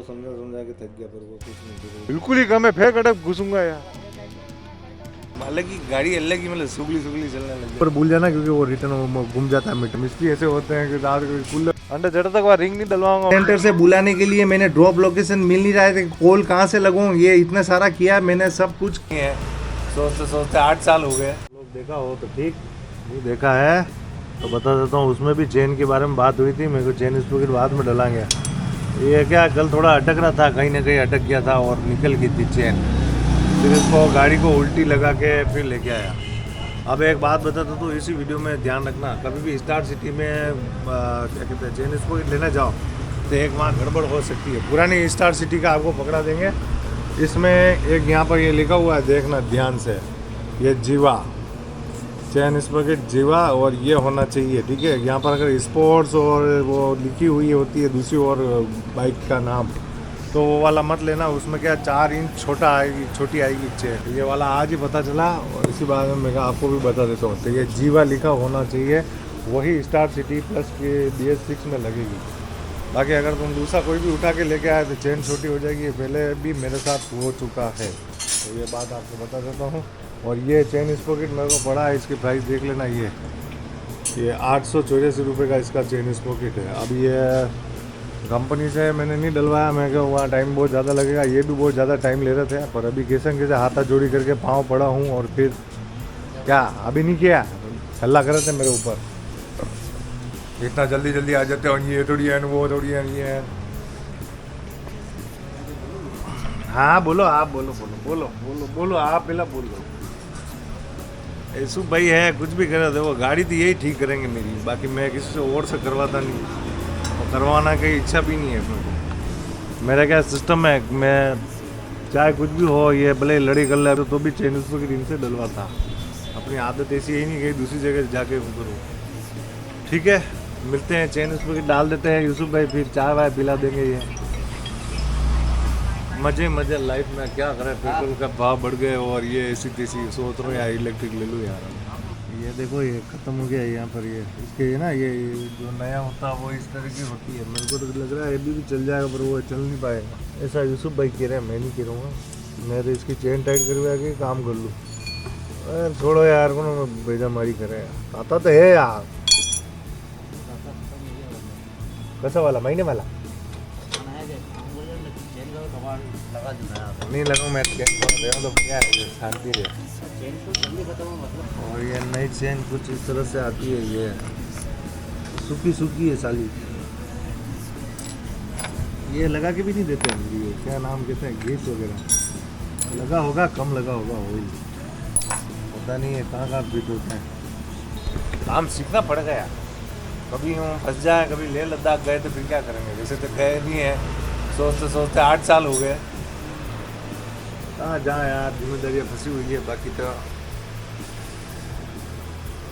वो समझा के थक गया, पर वो कुछ नहीं किया। बिल्कुल ही कम है, फेंक अटक घुसूंगा यार। अलग ही गाड़ी अलग ही मतलब सुगली चलने लग पर भूल जाना क्योंकि वो रिटर्न घूम जाता है। मिस्त्री ऐसे होते हैं कि रात को कूलर अंडर जड़ तक वहाँ रिंग नहीं डलवाऊंगा। सेंटर से बुलाने के लिए मैंने ड्रॉप लोकेशन मिल नहीं रहा है, कॉल कहाँ से लगूं, ये इतना सारा किया मैंने, सब कुछ है। सोचते सोचते 8 साल हो गए। लोग देखा हो तो ठीक, नहीं देखा है तो बता देता हूँ। उसमें भी चेन के बारे में बात हुई थी, मेरे को चेन स्पॉकेट बाद में डलाएंगे। ये क्या कल थोड़ा अटक रहा था, कहीं ना कहीं अटक गया था और निकल गई थी चेन। फिर इसको गाड़ी को उल्टी लगा के फिर लेके आया। अब एक बात बताता तो इसी वीडियो में ध्यान रखना, कभी भी स्टार सिटी में क्या कहते हैं चेन स्पॉकेट लेने जाओ तो एक वहाँ गड़बड़ हो सकती है। पुरानी स्टार सिटी का आपको पकड़ा देंगे। इसमें एक यहाँ पर ये लिखा हुआ है, देखना ध्यान से, ये जीवा चेन स्पॉकेट जीवा, और ये होना चाहिए, ठीक है। यहाँ पर अगर स्पोर्ट्स और वो लिखी हुई होती है दूसरी और बाइक का नाम, तो वो वाला मत लेना। उसमें क्या 4 इंच छोटी आएगी चेन। ये वाला आज ही पता चला और इसी बारे में मैं आपको भी बता देता हूँ। तो ये जीवा लिखा होना चाहिए, वही स्टार सिटी प्लस के BS6 में लगेगी। बाकी अगर तुम दूसरा कोई भी उठा के लेके आए तो चेन छोटी हो जाएगी। पहले भी मेरे साथ हो चुका है, तो ये बात आपको बता देता हूँ। और ये चेन स्पॉकेट मेरे को पड़ा है, इसकी प्राइस देख लेना। ये 884 रुपये का इसका चेन स्पॉकेट है। अब ये कंपनी से मैंने नहीं डलवाया, मैं क्या वहाँ टाइम बहुत ज़्यादा लगेगा, ये भी बहुत ज़्यादा टाइम ले रहे थे। पर अभी कैसे हाथा जोड़ी करके पाँव पड़ा हूँ और फिर क्या अभी नहीं किया, हल्ला कर रहे थे मेरे ऊपर, इतना जल्दी आ जाते हैं, ये थोड़ी है वो थोड़ी है ये है। हाँ बोलो, आप बोलो आप पहला बोलो। ऐसु भाई है, कुछ भी करे देखो, गाड़ी तो यही ठीक करेंगे मेरी, बाकी मैं किसी से और से करवाता नहीं, और करवाना की इच्छा भी नहीं है मेरे को। मेरा क्या सिस्टम है, मैं चाहे कुछ भी हो, ये भले लड़ी कर ले तो भी चेन स्पॉकेट इनसे डलवाता। अपनी आदत ऐसी ही नहीं कि दूसरी जगह जाके करूँ, ठीक है। मिलते हैं, चेन स्पॉकेट डाल देते हैं यूसुफ भाई, फिर चाय वाय पिला देंगे। ये मजे लाइफ में क्या करें, पेट्रोल का भाव बढ़ गए और ये ऐसी तैसी सोच रहा हूँ यार इलेक्ट्रिक ले लूँ यार। ये देखो ये ख़त्म हो गया यहाँ पर, ये इसके ना ये जो नया होता है वो इस तरह की होती है। मेरे को तो लग रहा है अभी भी चल जाएगा, पर वो चल नहीं पाएगा, ऐसा यूसुफ भाई कह रहे हैं, मैं नहीं कह रहूँगा। मैं तो इसकी चेन टाइट करवा के काम कर लूँ। अरे छोड़ो यार, को बेजामारी करे, आता तो है यार। कैसा वाला, महीने वाला नहीं लगा, मैं तो क्या है शांति रहे। और ये नई चेन कुछ इस तरह से आती है, ये सूखी है साली, ये लगा के भी नहीं देते हम। ये क्या नाम कहते हैं, गेस वगैरह लगा होगा, कम लगा होगा, वही पता नहीं है कहाँ फिट होता है। काम सीखना पड़ेगा यार, कभी हम फंस जाए, कभी लेह लद्दाख गए तो फिर क्या करेंगे। वैसे तो गए नहीं है, सोचते 8 साल हो गए। कहाँ जाए यार, जिम्मेदारियाँ फंसी हुई है। बाकी तो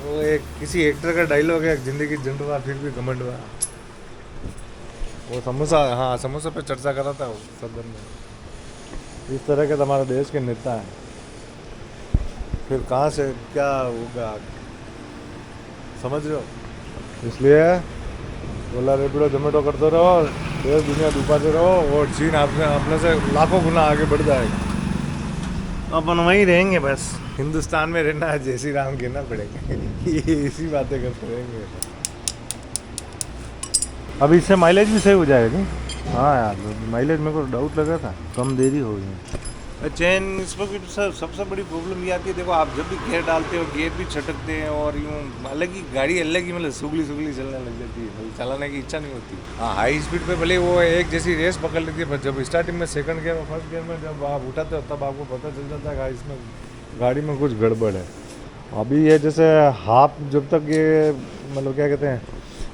वो एक किसी एक्टर का डायलॉग है, जिंदगी झंडवा फिर भी घमंड हुआ। वो समोसा, हाँ समोसा पे चर्चा कर रहा था वो सदन में। इस तरह के हमारे देश के नेता हैं, फिर कहाँ से क्या होगा समझ रहे हो। इसलिए ओला रेपिडो जोमेटो करते रहो, देश दुनिया डुबाते रहो, और चीन अपने से लाखों गुना आगे बढ़ जाएगा। अपन वहीं रहेंगे बस, हिंदुस्तान में रहना है, जय श्री राम कहना पड़ेगा। इसी बातें करते रहेंगे। अब इससे माइलेज भी सही हो जाएगा नहीं? हाँ यार, माइलेज मेरे को डाउट लगा था, कम देरी हो गई। चेन स्पॉकेट सबसे बड़ी प्रॉब्लम ये आती है, देखो आप जब भी गियर डालते हो, गियर भी छटकते हैं, और यूँ अलग ही गाड़ी अलग ही मतलब सुगली चलने लग जाती है, चलाने की इच्छा नहीं होती। हाँ हाई स्पीड पे भले वो एक जैसी रेस पकड़ लेती है, पर जब स्टार्टिंग में सेकंड गियर और फर्स्ट गियर में जब आप उठाते हो तब आपको पता चल जाता है कि इसमें गाड़ी में कुछ गड़बड़ है। अभी ये जैसे हाफ जब तक ये मतलब क्या कहते हैं,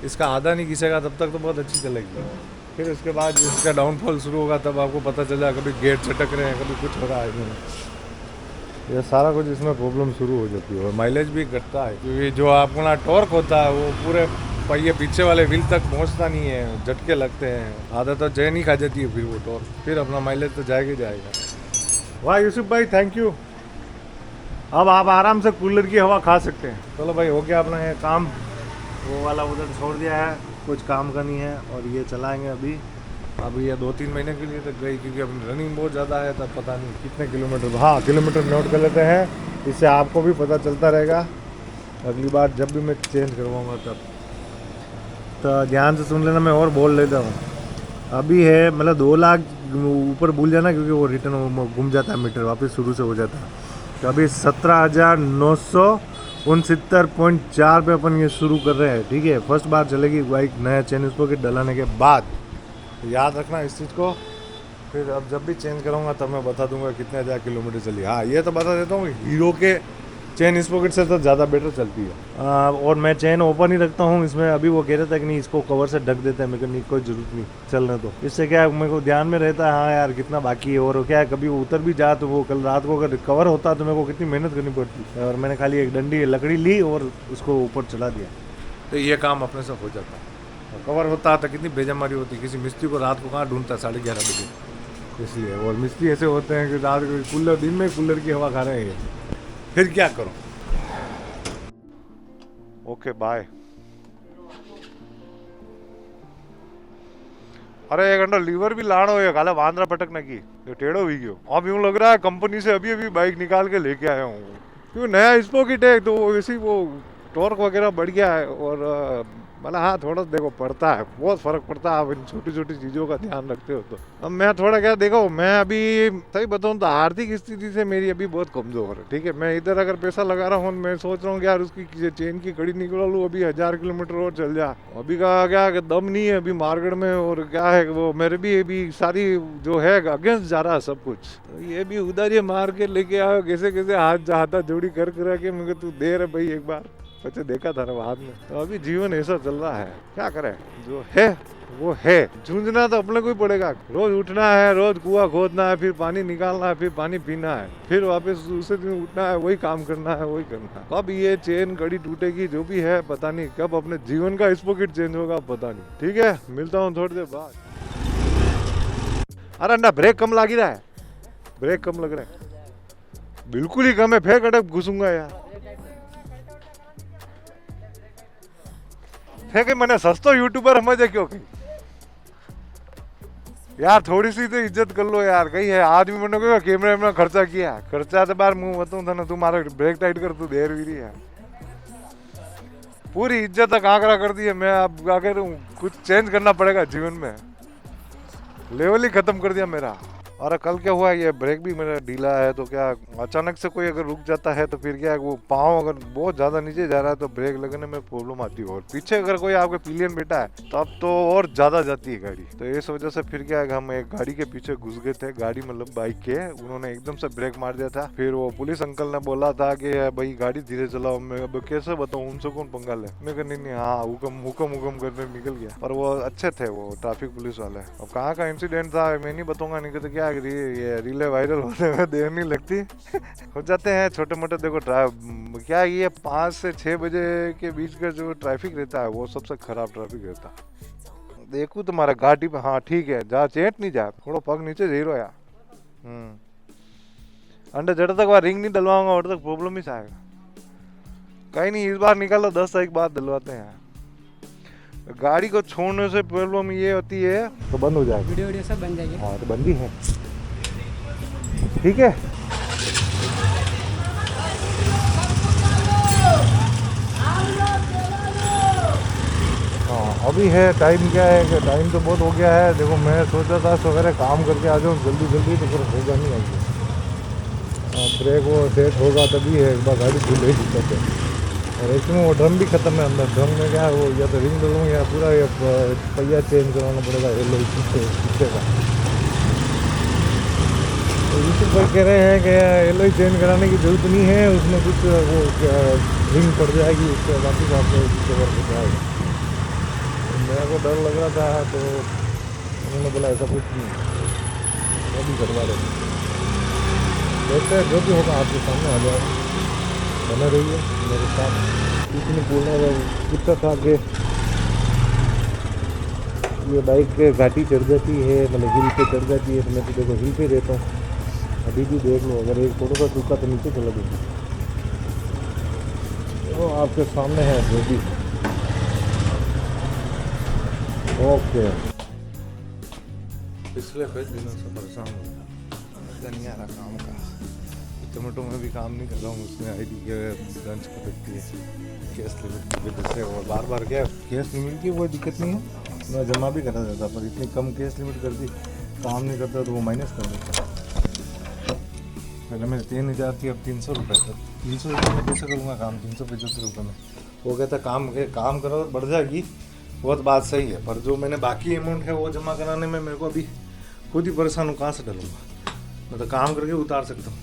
इसका आधा नहीं घिसेगा तब तक तो बहुत अच्छी चलेगी। फिर उसके बाद इसका डाउनफॉल शुरू होगा, तब आपको पता चला कभी गेट चटक रहे हैं, कभी कुछ हो रहा है इसमें। ये सारा कुछ इसमें प्रॉब्लम शुरू हो जाती है, और माइलेज भी घटता है, क्योंकि जो आपका टॉर्क होता है वो पूरे पहिए पीछे वाले व्हील तक पहुंचता नहीं है, झटके लगते हैं, आधा तो चैन ही खा जाती है फिर वो टॉर्क, फिर अपना माइलेज तो जाएगा ही जाएगा। वाह यूसुफ भाई, थैंक यू। अब आप आराम से कूलर की हवा खा सकते हैं। चलो भाई, हो गया अपना ये काम, वो वाला उधर छोड़ दिया है, कुछ काम का नहीं है, और ये चलाएंगे अभी अब ये 2-3 महीने के लिए तक गई, क्योंकि अब रनिंग बहुत ज़्यादा है, तब पता नहीं कितने किलोमीटर। हाँ, किलोमीटर नोट कर लेते हैं, इससे आपको भी पता चलता रहेगा अगली बार जब भी मैं चेंज करवाऊँगा तब। तो ध्यान से सुन लेना, मैं और बोल लेता हूँ। अभी है मतलब 2 लाख ऊपर भूल जाना, क्योंकि वो रिटर्न घूम जाता है, मीटर वापस शुरू से हो जाता है। तो अभी 17,969.4 पे अपन ये शुरू कर रहे हैं, ठीक है। फर्स्ट बार चलेगी बाइक नया चेन स्पॉकेट डलाने के बाद, तो याद रखना इस चीज़ को। फिर अब जब भी चेंज करूँगा तब मैं बता दूंगा कितने ज़्यादा किलोमीटर चली। हाँ, ये तो बता देता हूँ, हीरो के चेन स्पॉकेट से तो ज़्यादा बेटर चलती है। और मैं चेन ओपन ही रखता हूँ इसमें। अभी वो कह रहा था कि नहीं, इसको कवर से ढक देते हैं। मेरे को नहीं, कोई ज़रूरत नहीं, चलने दो। इससे क्या है, मेरे को ध्यान में रहता है हाँ यार कितना बाकी है। और क्या है, कभी उतर भी जा तो वो कल रात को अगर कवर होता तो मेरे को कितनी मेहनत करनी पड़ती। और मैंने खाली एक डंडी लकड़ी ली और उसको ऊपर चला दिया, तो ये काम अपने से हो जाता है। कवर होता तो कितनी बेजमारी होती, किसी मिस्त्री को रात को कहाँ ढूंढता 11:30 बजे, इसलिए। और मिस्त्री ऐसे होते हैं कि रात को कूलर, दिन में कूलर की हवा खा रहे हैं, फिर क्या करो। Okay bye. अरे 1 घंटा लीवर भी लाड़ हो काला बांद्रा पटक न की, ये टेढ़ो भी गयो। अब यूँ लग रहा है कंपनी से अभी अभी बाइक निकाल के लेके आया हूँ, क्योंकि नया स्पॉकेट है तो वैसे वो टॉर्क वगैरह बढ़ गया है। और मतलब हाँ, थोड़ा देखो पड़ता है, बहुत फर्क पड़ता है। आप इन छोटी छोटी चीज़ों का ध्यान रखते हो तो। अब मैं थोड़ा क्या, देखो मैं अभी सही बताऊँ तो आर्थिक स्थिति से मेरी अभी बहुत कमज़ोर है, ठीक है। मैं इधर अगर पैसा लगा रहा हूँ, मैं सोच रहा हूँ कि यार उसकी चेन की कड़ी निकला लूँ, अभी 1000 किलोमीटर और चल जा। अभी का क्या दम नहीं है अभी मार्केट में। और क्या है वो मेरे भी अभी सारी जो है अगेंस्ट जा रहा है सब कुछ। तो ये भी उधर ये मार के लेके आओ, कैसे कैसे हाथ जोड़ी कर के मुझे तू दे रहे भाई एक बार, बच्चे देखा था ना बाद में। तो अभी जीवन ऐसा चल रहा है, क्या करें, जो है वो है। जूझना तो अपने को ही पड़ेगा। रोज उठना है, रोज कुआं खोदना है, फिर पानी निकालना है, फिर पानी पीना है, फिर वापस दूसरे दिन उठना है, वही काम करना है, वही करना है। कब ये चेन कड़ी टूटेगी जो भी है पता नहीं, कब अपने जीवन का स्पॉकेट चेंज होगा पता नहीं। ठीक है, मिलता हूँ थोड़ी देर बाद। अरे अंडा ब्रेक कम लग रहा है, ब्रेक कम लग रहा है, बिल्कुल ही कम है। फेंक अटक घुसूंगा यार, फेंके मैंने सस्तो यूट्यूबर समझे क्यों कहीं यार। थोड़ी सी तो इज्जत कर लो यार, कहीं है आदमी मैंने कहा कैमरे में खर्चा किया, खर्चा तो बार मुंह बताऊं था ना, तुम्हारा ब्रेक टाइट कर तू देर भी रही है। पूरी इज्जत तक आंकड़ा कर दी है। मैं अब क्या कह रहा हूँ, कुछ चेंज करना पड़ेगा जीवन में, लेवल ही खत्म कर दिया मेरा। और कल क्या हुआ, ये ब्रेक भी मेरा ढीला है, तो क्या अचानक से कोई अगर रुक जाता है तो फिर क्या वो पाँव अगर बहुत ज़्यादा नीचे जा रहा है तो ब्रेक लगने में प्रॉब्लम आती है। और पीछे अगर कोई आपके पिलियन बैठा है तब तो और ज़्यादा जाती है गाड़ी। तो इस वजह से फिर क्या है, हम एक गाड़ी के पीछे घुस गए थे, गाड़ी मतलब बाइक के, उन्होंने एकदम से ब्रेक मार दिया था। फिर वो पुलिस अंकल ने बोला था कि भाई गाड़ी धीरे चलाओ। मैं अब कैसे बताऊँ, उनसे कौन पंगा ले। मैं कहा नहीं हाँ, हुक्म करने निकल गया। पर वो अच्छे थे, वो ट्रैफिक पुलिस वाले। अब कहाँ का इंसिडेंट था मैं नहीं बताऊंगा, नहीं तो क्या ये रीले वायरल होने में देर नहीं लगती। हो जाते हैं छोटे मोटे। देखो क्या ये 5 से 6 बजे के बीच का जो ट्रैफिक रहता है वो सबसे खराब ट्रैफिक रहता है। देखो तुम्हारा गाड़ी पे, हाँ ठीक है, जा चेट नहीं जा, थोड़ा पग नीचे जीरो यार। अंडे जड़ तक वह रिंग नहीं डलवाऊंगा और तक प्रॉब्लम ही आएगा। कहीं नहीं, इस बार निकालो 10 तारीख बाद डलवाते हैं। गाड़ी को छोड़ने से प्रॉब्लम ये होती है तो बंद हो जाएगी, वीडियो सब बन जाएगी। हाँ तो बंद ही है, ठीक है। हाँ अभी है टाइम, क्या है कि टाइम तो बहुत हो गया है। देखो मैं सोचा था सवेरे काम करके आ जाऊँ जल्दी जल्दी, तो फिर होगा नहीं आएगी। ब्रेक वो सेट होगा तभी है, एक बार गाड़ी धुल रही दिक्कत है। और इसमें वो ड्रम भी ख़त्म है अंदर। ड्रम में क्या है वो, या तो रिंग डलूँ या पूरा पहिया चेंज करवाना पड़ेगा पीछे का। तो यूट्यूब पर कह रहे हैं कि एलॉय चेंज कराने की जरूरत नहीं है, उसमें कुछ वो रिंग पड़ जाएगी, उसके वापस आपको कवर हो जाएगा। मेरे को डर लग रहा था तो उन्होंने बोला ऐसा कुछ नहीं, वो भी करवा रहे। देखते हैं जो भी होगा आपके सामने आ जाए, बना रहिए मेरे साथ। कुछ नहीं बोलना कितना था कि ये बाइक घाटी चढ़ जाती है, मतलब हिल पे चढ़ जाती है। तो मैं तो देखो हिल पे रहता हूँ, अभी भी देख लो, अगर एक थोड़ा सा टूका तो नीचे चला देगी। वो आपके सामने है जो भी। ओके पिछले कुछ दिनों से परेशान हूँ, मजा नहीं आ रहा काम का। टोमेटो में भी काम नहीं कर रहा हूँ, उसमें आईडी के लंच कर रखती है गैस लिमिट की वजह से। और बार बार क्या गैस लिमिट की कोई दिक्कत नहीं है, मैं जमा भी करा देता, पर इतनी कम गैस लिमिट कर दी, काम नहीं करता तो वो माइनस कर देता। पहले मैंने 3000 थी, अब 300 रुपये तक। 300 रुपये में कैसे करूँगा काम 375 रुपये में? वो कहता काम करो बढ़ जाएगी, बहुत बात सही है, पर जो मैंने बाकी अमाउंट है वो जमा कराने में मेरे को अभी खुद ही परेशान हूँ, कहाँ से डालूँगा? मैं तो काम करके उतार सकता हूँ,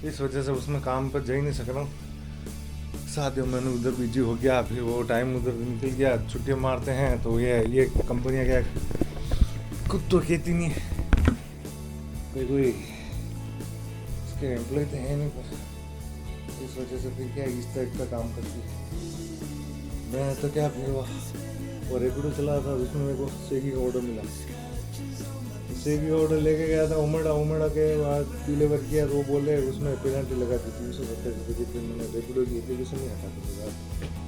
इस वजह से उसमें काम पर जा ही नहीं सक रहा हूँ। शादियों मैंने उधर बिजी हो गया, फिर वो टाइम उधर निकल गया, छुट्टियाँ मारते हैं तो ये कंपनियाँ क्या खुद तो कहती नहीं है, कोई उसके एम्प्लॉय तो है नहीं, पर इस वजह से फिर क्या इस टाइप का काम करती है। मैं तो क्या फिर वो रेपिडो चला था, उसमें मेरे को स्विगी का ऑर्डर मिला, स्विगी ऑर्डर लेके गया था, उमड़ा के बाद डिलीवर किया तो वो बोले उसमें पेनल्टी लगा दी 370 रुपये की। फिर मैंने रेपिडो की एप्लीकेशन नहीं हटा दी,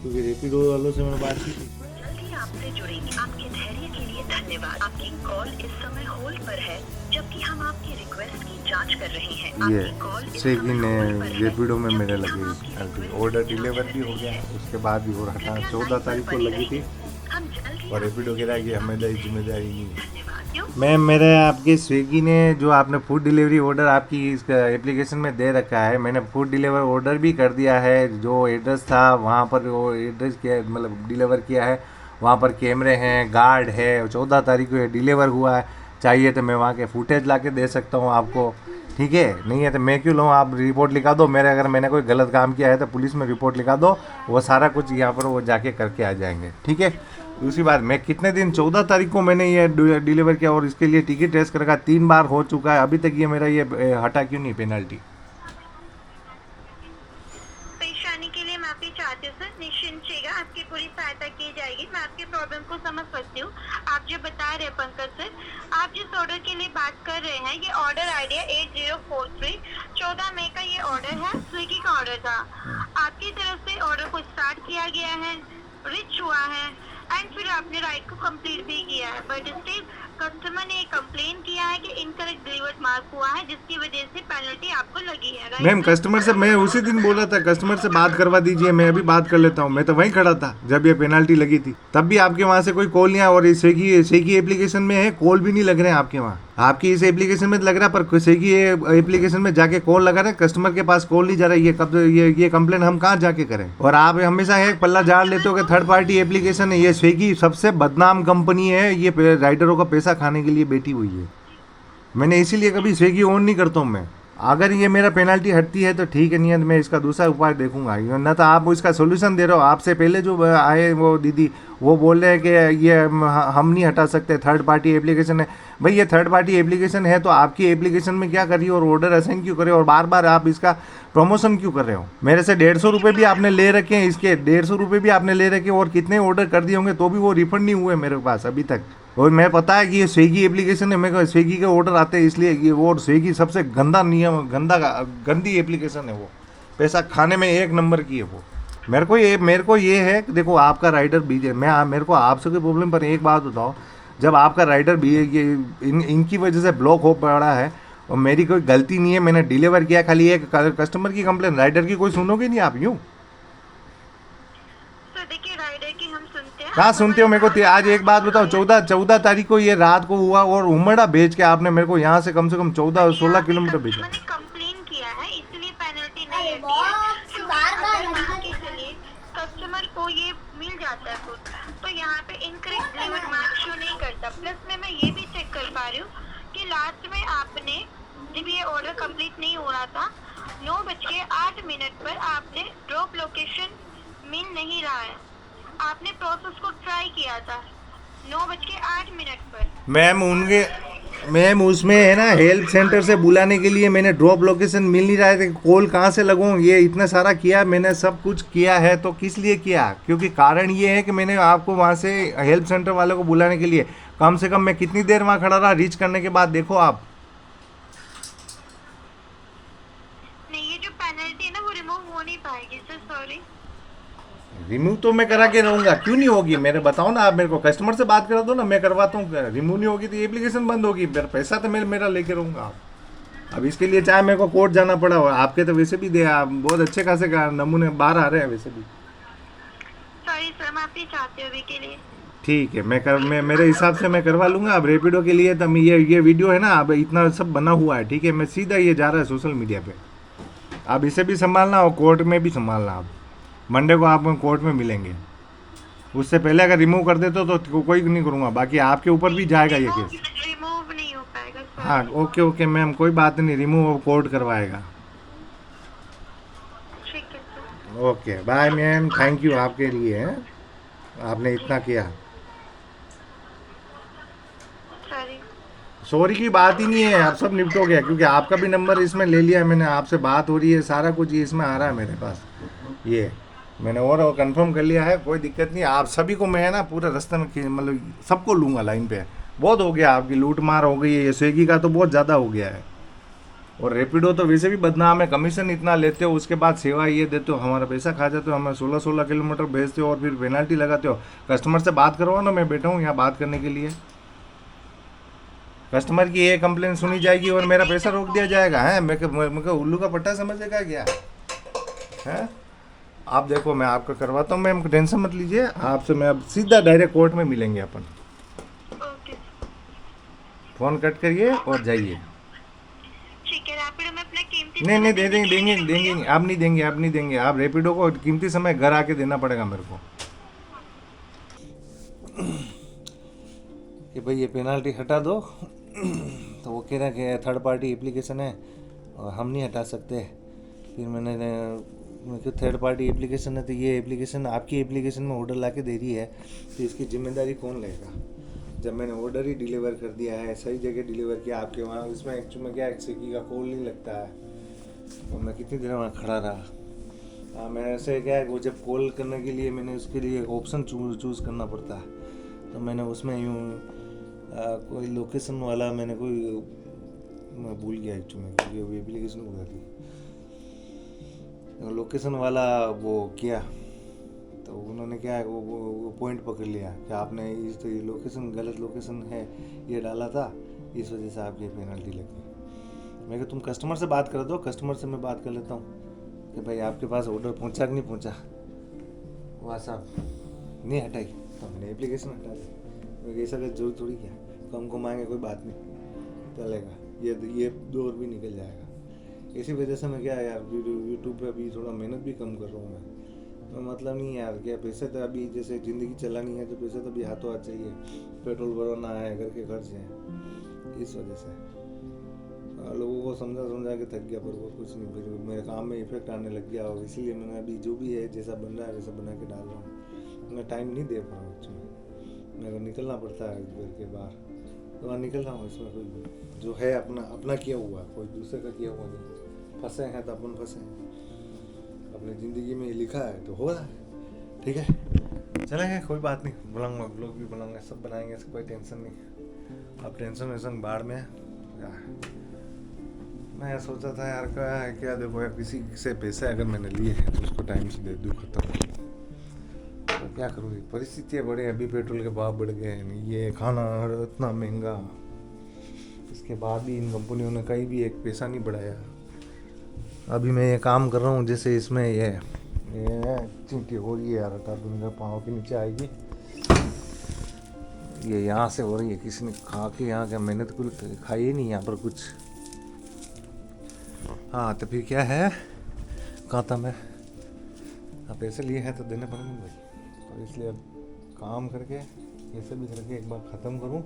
क्योंकि रेपिडो वालों से मैंने बात की थी। जल्दी आपसे जुड़ेंगे। आपके धैर्य के लिए धन्यवाद। आपकी कॉल इस समय होल्ड पर है, जबकि हम आपकी रिक्वेस्ट की जांच कर रहे हैं। ये आपकी कॉल इस स्विगी समय ने होल्ड पर है, रेपिडो में मेरे जबकि हम लगी आपकी रिक्वेस्ट ऑर्डर की डिलीवर जांच भी कर हो रहे गया, हैं। उसके बाद भी हो रहा था। 14 तारीख को लगी थी हम जल्दी और रेपिडो कह रहा है कि हमें जिम्मेदारी नहीं है। धन्यवाद। क्यों? मैम मेरे आपके स्विगी ने जो आपने फूड डिलीवरी ऑर्डर आपकी इस एप्लीकेशन में दे रखा है, मैंने फूड डिलीवर ऑर्डर भी कर दिया है। जो एड्रेस था वहाँ पर वो एड्रेस किया, मतलब डिलीवर किया है, वहाँ पर कैमरे हैं, गार्ड है, 14 तारीख को ये डिलीवर हुआ है। चाहिए तो मैं वहाँ के फुटेज ला के दे सकता हूँ आपको, ठीक है? नहीं है तो मैं क्यों लूँ, आप रिपोर्ट लिखा दो मेरे, अगर मैंने कोई गलत काम किया है तो पुलिस में रिपोर्ट लिखा दो, वो सारा कुछ यहाँ पर वो जाके करके आ जाएंगे, ठीक है? दूसरी बात, मैं कितने दिन 14 तारीख को मैंने ये डिलीवर किया और इसके लिए टिकट टेस्ट करके 3 बार हो चुका है, अभी तक ये मेरा ये हटा क्यों नहीं पेनल्टी? परेशानी के लिए माफी चाहती हूँ सर, निश्चिंत रहिएगा, आपकी पूरी सहायता की जाएगी। मैं आपकी प्रॉब्लम को समझ सकती हूँ। आप जो बता रहे हैं पंकज सर, आप जिस ऑर्डर के लिए बात कर रहे हैं, ये ऑर्डर आईडी 8043, 14 मई का ये ऑर्डर है, स्विगी का ऑर्डर था। आपकी तरफ से ऑर्डर को स्टार्ट किया गया है, रिच हुआ है, एंड फिर आपने राइट को कंप्लीट भी किया है, बट स्टिल कस्टमर ने कंप्लेन किया है कि इनकरेक्ट डिलीवर्ड मार्क हुआ है, जिसकी वजह से पेनल्टी आपको लगी है, राइट? मैम कस्टमर से मैं उसी दिन बोला था, कस्टमर से बात करवा दीजिए, मैं अभी बात कर लेता हूँ। मैं तो वहीं खड़ा था जब ये पेनल्टी लगी थी, तब भी आपके वहाँ से कोई कॉल नहीं आया। और स्विगी एप्लीकेशन में है, कॉल भी नहीं लग रहे हैं आपके वहाँ। आपकी इस एप्लीकेशन में लग रहा है, पर स्विगी एप्लीकेशन में जाके कॉल लगा रहे हैं, कस्टमर के पास कॉल नहीं जा रहा है। ये कब ये कंप्लेन हम कहाँ जाके करें? और आप हमेशा एक पल्ला झाड़ लेते हो कि थर्ड पार्टी एप्लीकेशन है। ये स्विगी सबसे बदनाम कंपनी है, ये राइडरों का पैसा खाने के लिए बैठी हुई है। मैंने इसीलिए कभी स्विगी ऑन नहीं करता हूँ मैं। अगर ये मेरा पेनल्टी हटती है तो ठीक है, नहीं है तो मैं इसका दूसरा उपाय देखूंगा। न तो आप इसका सोल्यूशन दे रहे हो, आपसे पहले जो आए वो दीदी वो बोल रहे हैं कि ये हम नहीं हटा सकते, थर्ड पार्टी एप्लीकेशन है। भाई ये थर्ड पार्टी एप्लीकेशन है तो आपकी एप्लीकेशन में क्या करिए और ऑर्डर असाइन क्यों करें और बार बार आप इसका प्रमोशन क्यों कर रहे हो? मेरे से 150 रुपये भी आपने ले रखे हैं, इसके 150 रुपये भी आपने ले रखे हैं और कितने ऑर्डर कर दिए होंगे तो भी वो रिफंड नहीं हुए मेरे पास अभी तक। और मैं पता है कि ये स्विगी एप्लीकेशन है, मेरे को स्विगी के ऑर्डर आते हैं इसलिए ये वो, स्विगी सबसे गंदा नियम, गंदी एप्लीकेशन है, वो पैसा खाने में 1 नंबर की है वो। मेरे को ये है कि देखो आपका राइडर बीजे, मेरे को आपसे कोई प्रॉब्लम, पर एक बात बताओ, जब आपका राइडर भी इनकी वजह से ब्लॉक हो पड़ा है और मेरी कोई गलती नहीं है, मैंने डिलीवर किया, खाली एक कस्टमर की कंप्लेन, राइडर की कोई सुनोगे नहीं आप? यूँ देखिए राइडर की हम सुनते हैं। कहाँ सुनते हो? मेरे को आज एक बात बताओ, 14 तारीख को ये रात को हुआ और उमड़ा भेज के आपने मेरे को यहाँ से कम 14-16 किलोमीटर भेजा। मैंने कंप्लेन किया है, इसलिए पेनल्टी नहीं हटी है। कस्टमर को ये मिल जाता है फूड, तो यहाँ पे इनकरेक्ट डिलीवर्ड मार्क शो नहीं करता। प्लस में मैं ये भी चेक कर पा रही हूँ कि लास्ट में आपने जब ये ऑर्डर कंप्लीट नहीं हो रहा था, 9:08 पर आपने ड्रॉप लोकेशन मिल नहीं रहा है, आपने प्रोसेस को ट्राई किया था 9:08 पर। मैम उसमें है ना, हेल्प सेंटर से बुलाने के लिए मैंने ड्रॉप लोकेशन मिल नहीं रहा है, कॉल कहाँ से लगूँ? ये इतना सारा किया मैंने, सब कुछ किया है, तो किस लिए किया? क्योंकि कारण ये है कि मैंने आपको वहाँ से हेल्प सेंटर वाले को बुलाने के लिए कम से कम मैं कितनी देर वहाँ खड़ा रहा रीच करने के बाद, देखो आप। नहीं, ये जो पेनल्टी है ना वो रिमूव हो नहीं पाएगी सर, सॉरी। रिमूव तो मैं करा के रहूँगा, क्यों नहीं होगी? मेरे बताओ ना, आप मेरे को कस्टमर से बात करा दो ना, मैं करवाता हूँ। रिमूव नहीं होगी तो ये एप्लीकेशन बंद होगी, मेरा पैसा तो मेरा लेके रहूँगा आप। अब इसके लिए चाहे मेरे को कोर्ट जाना पड़ा, और आपके तो वैसे भी दे, आप बहुत अच्छे खासे नमूने बाहर आ रहे हैं वैसे भी। सॉरी सर, माफी चाहते हो अभी के लिए। ठीक है, मैं मेरे हिसाब से मैं करवा लूँगा। अब रेपिडो के लिए तो मैं ये वीडियो है ना, अब इतना सब बना हुआ है, ठीक है, मैं सीधा ये जा रहा है सोशल मीडिया पे। आप इसे भी संभालना और कोर्ट में भी संभालना। आप मंडे को आप कोर्ट में मिलेंगे। उससे पहले अगर रिमूव कर देते तो कोई नहीं करूँगा, बाकी आपके ऊपर भी जाएगा ये केस। रिमूव नहीं हो पाएगा सर। हाँ ओके मैम, कोई बात नहीं, रिमूव कोर्ट करवाएगा। ठीक है sir. Okay bye ma'am, thank you आपके लिए, हैं आपने इतना किया। सॉरी। सॉरी की बात ही नहीं है, अब सब निपट हो गया, क्योंकि आपका भी नंबर इसमें ले लिया मैंने, आपसे बात हो रही है, सारा कुछ ये इसमें आ रहा है मेरे पास, ये मैंने और कंफर्म कर लिया है, कोई दिक्कत नहीं। आप सभी को मैं ना पूरे रास्ते में मतलब सबको लूँगा लाइन पे। बहुत हो गया, आपकी लूट मार हो गई है, ये स्विगी का तो बहुत ज़्यादा हो गया है। और रेपिडो तो वैसे भी बदनाम है, कमीशन इतना लेते हो, उसके बाद सेवा ये देते हो, हमारा पैसा खा जाते हो, हमें 16-16 किलोमीटर भेजते हो और फिर पेनल्टी लगाते हो। कस्टमर से बात करवाओ ना, मैं बैठा हूँ यहाँ बात करने के लिए। कस्टमर की ये कंप्लेन सुनी जाएगी और मेरा पैसा रोक दिया जाएगा। है मैं उल्लू का पट्टा समझेगा क्या है? आप देखो, मैं आपका करवाता हूँ मैम, टेंशन मत लीजिए। आपसे मैं अब सीधा डायरेक्ट कोर्ट में मिलेंगे अपन। ओके फ़ोन कट करिए और जाइए। ठीक है। रैपिडो में अपना कीमती नहीं देंगे, आप नहीं देंगे। आप रेपिडो को कीमती समय घर आके देना पड़ेगा मेरे को, कि भाई ये पेनाल्टी हटा दो। तो वो कह रहा है कि थर्ड पार्टी एप्लीकेशन है और हम नहीं हटा सकते। फिर मैंने थर्ड पार्टी एप्लीकेशन है तो ये एप्लीकेशन आपकी एप्लीकेशन में ऑर्डर ला के दे रही है, तो इसकी जिम्मेदारी कौन लेगा? जब मैंने ऑर्डर ही डिलीवर कर दिया है, सही जगह डिलीवर किया आपके वहाँ, इसमें एक्चुअली में क्या है, स्विगी का कॉल नहीं लगता है, तो मैं कितनी देर वहाँ खड़ा रहा। मैं ऐसे क्या है, वो जब कॉल करने के लिए मैंने उसके लिए ऑप्शन चूज़ करना पड़ता है, तो मैंने उसमें यूँ कोई लोकेशन वाला मैं भूल गया एक्चुअली में, क्योंकि वो एप्लीकेशन हो जाती, लोकेशन वाला वो किया, तो उन्होंने क्या है वो पॉइंट पकड़ लिया कि आपने इस तो ये लोकेशन गलत लोकेशन है ये डाला था, इस वजह से आपकी पेनल्टी लगी। मैं तुम कस्टमर से बात कर दो, कस्टमर से मैं बात कर लेता हूँ कि भाई आपके पास ऑर्डर पहुँचा कि नहीं पहुँचा। वहाँ साहब नहीं हटाई, तो हमने एप्लीकेशन हटा दी। ऐसा कर जरूर थोड़ी क्या, कम कमाएंगे कोई बात नहीं, चलेगा, ये दौर भी निकल जाएगा। इसी वजह से मैं क्या यार यूट्यूब पे अभी थोड़ा मेहनत भी कम कर रहा हूँ मैं मतलब नहीं यार, क्या पैसे तो अभी जैसे ज़िंदगी चलानी है तो पैसे तो अभी हाथों हाथ चाहिए, पेट्रोल भरवाना है, घर के खर्च हैं, इस वजह से लोगों को समझा के थक गया, पर वो कुछ नहीं, फिर मेरे काम में इफेक्ट आने लग गया, और इसीलिए मैंने अभी जो भी है जैसा बन रहा है वैसा बना के डाल रहा हूँ। मैं टाइम नहीं दे पा रहा हूँ एक्चुअली, मेरे को निकलना पड़ता है घर के बाहर, तो वहाँ निकल रहा हूँ। इसमें कोई जो है अपना किया हुआ, कोई दूसरे का किया हुआ नहीं। फंसे हैं तो अपन फंसे हैं, अपनी ज़िंदगी में लिखा है तो हो रहा है, ठीक है, चलेंगे, कोई बात नहीं, बुलाऊंगा, ब्लॉग भी बनाऊंगा, सब बनाएंगे, सब कोई टेंशन नहीं। अब टेंशन वेंशन बाढ़ में मैं सोचा था यार क्या देखो यार, किसी से पैसे अगर मैंने लिए हैं तो उसको टाइम से दे दूँ, खत्म। तो क्या करूँ, परिस्थितियाँ बड़े, अभी पेट्रोल के भाव बढ़ गए हैं, ये खाना इतना महंगा, इसके बाद भी इन कंपनियों ने कहीं भी एक पैसा नहीं बढ़ाया। अभी मैं ये काम कर रहा हूँ, जैसे इसमें ये चींटी हो रही है यार, हटा दो, मेरे पाँव के नीचे आएगी, ये यहाँ से हो रही है, किसी ने खा के यहाँ क्या मेहनत कुछ खाई ही नहीं यहाँ पर कुछ। हाँ तो फिर क्या है, कहा था मैं, आप पैसे लिए हैं तो देने पड़ेंगे भाई, तो इसलिए अब काम करके कैसे भी करके एक बार ख़त्म करूँ,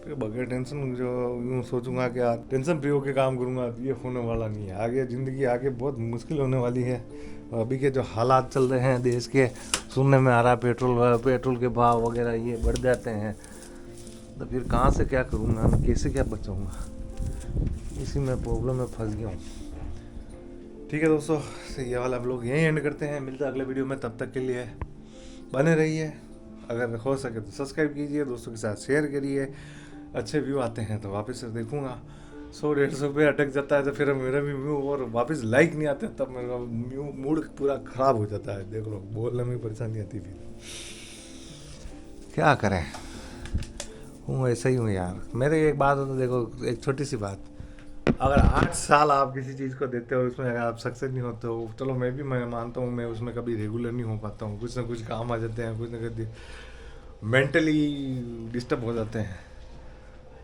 फिर बगैर टेंशन जो यूँ सोचूंगा कि यार टेंशन फ्री होकर काम करूँगा, ये होने वाला नहीं है। आगे ज़िंदगी आगे बहुत मुश्किल होने वाली है। और अभी के जो हालात चल रहे हैं देश के, सुनने में आ रहा है पेट्रोल के भाव वगैरह ये बढ़ जाते हैं, तो फिर कहाँ से क्या करूँगा, कैसे क्या बचाऊँगा, इसी में प्रॉब्लम में फंस गया हूँ। ठीक है दोस्तों, ये वाला ब्लॉग यहीं एंड करते हैं, मिलता है अगले वीडियो में, तब तक के लिए बने रहिए, अगर हो सके तो सब्सक्राइब कीजिए, दोस्तों के साथ शेयर करिए, अच्छे व्यू आते हैं तो वापस से देखूंगा। 100-150 रुपये अटक जाता है तो फिर मेरा भी मुंह और वापस लाइक नहीं आते, तब मेरा मूड पूरा ख़राब हो जाता है। देख लो, बोलने में परेशानी आती फिर क्या करें, हूँ ऐसा ही हूँ यार। मेरे एक बात हो तो देखो, एक छोटी सी बात, अगर 8 साल आप किसी चीज़ को देते हो, उसमें अगर आप सक्सेस नहीं होते हो, चलो मैं मानता हूँ मैं उसमें कभी रेगुलर नहीं हो पाता हूँ, कुछ ना कुछ काम आ जाते हैं, कुछ ना कुछ मेंटली डिस्टर्ब हो जाते हैं,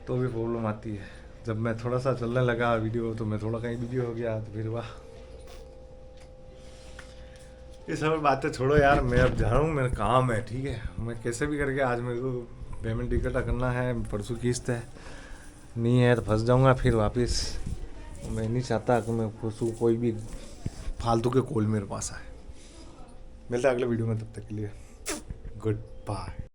तो भी प्रॉब्लम आती है। जब मैं थोड़ा सा चलने लगा वीडियो, तो मैं थोड़ा कहीं बिजी हो गया, तो फिर वाह। ये सब बातें छोड़ो यार, मैं अब जा रहा हूँ, मेरा काम है, ठीक है। मैं कैसे भी करके आज मेरे को पेमेंट इकट्ठा करना है, परसों किस्त है, नहीं है तो फंस जाऊँगा फिर वापस। मैं नहीं चाहता कि मैं कोई भी फालतू के कॉल मेरे पास आए। मिलता है अगले वीडियो में, तब तक के लिए गुड बाय।